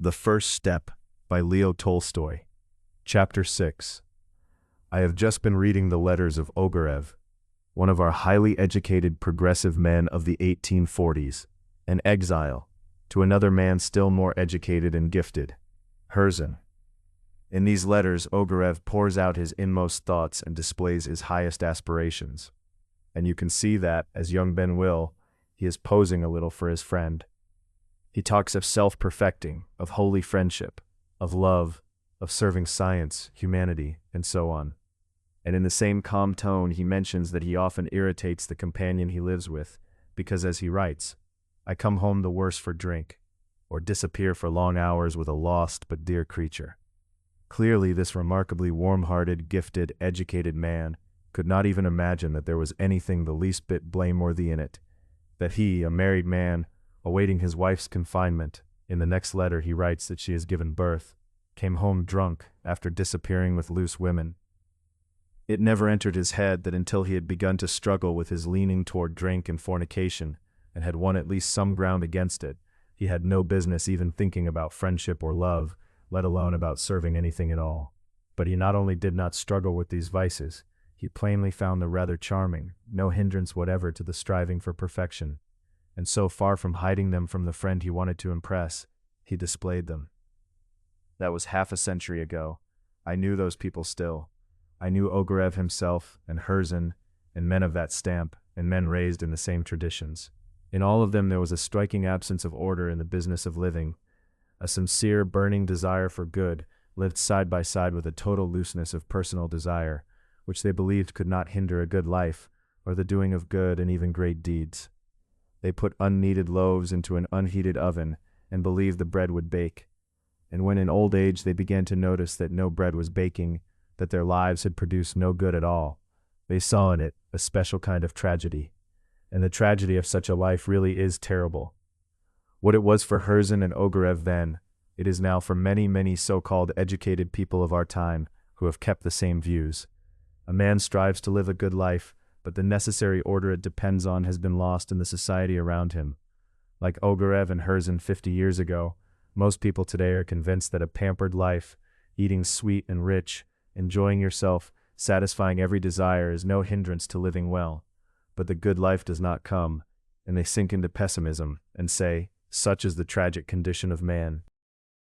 The First Step by Tolstoy. Chapter 6. I have just been reading the letters of Ogarev, one of our highly educated progressive men of the 1840s, an exile, to another man still more educated and gifted, Herzen. In these letters, Ogarev pours out his inmost thoughts and displays his highest aspirations. And you can see that, as young Ben will, he is posing a little for his friend. He talks of self-perfecting, of holy friendship, of love, of serving science, humanity, and so on. And in the same calm tone, he mentions that he often irritates the companion he lives with, because as he writes, I come home the worse for drink, or disappear for long hours with a lost but dear creature. Clearly, this remarkably warm-hearted, gifted, educated man could not even imagine that there was anything the least bit blameworthy in it, that he, a married man, awaiting his wife's confinement, in the next letter he writes that she has given birth, came home drunk after disappearing with loose women. It never entered his head that until he had begun to struggle with his leaning toward drink and fornication, and had won at least some ground against it, he had no business even thinking about friendship or love, let alone about serving anything at all. But he not only did not struggle with these vices, he plainly found them rather charming, no hindrance whatever to the striving for perfection. And so far from hiding them from the friend he wanted to impress, he displayed them. That was half a century ago. I knew those people still. I knew Ogarev himself, and Herzen, and men of that stamp, and men raised in the same traditions. In all of them there was a striking absence of order in the business of living. A sincere, burning desire for good lived side by side with a total looseness of personal desire, which they believed could not hinder a good life, or the doing of good and even great deeds. They put unneeded loaves into an unheated oven and believed the bread would bake. And when in old age they began to notice that no bread was baking, that their lives had produced no good at all, they saw in it a special kind of tragedy. And the tragedy of such a life really is terrible. What it was for Herzen and Ogarev then, it is now for many, many so-called educated people of our time who have kept the same views. A man strives to live a good life, but the necessary order it depends on has been lost in the society around him. Like Ogarev and Herzen 50 years ago, most people today are convinced that a pampered life, eating sweet and rich, enjoying yourself, satisfying every desire is no hindrance to living well. But the good life does not come, and they sink into pessimism and say, such is the tragic condition of man,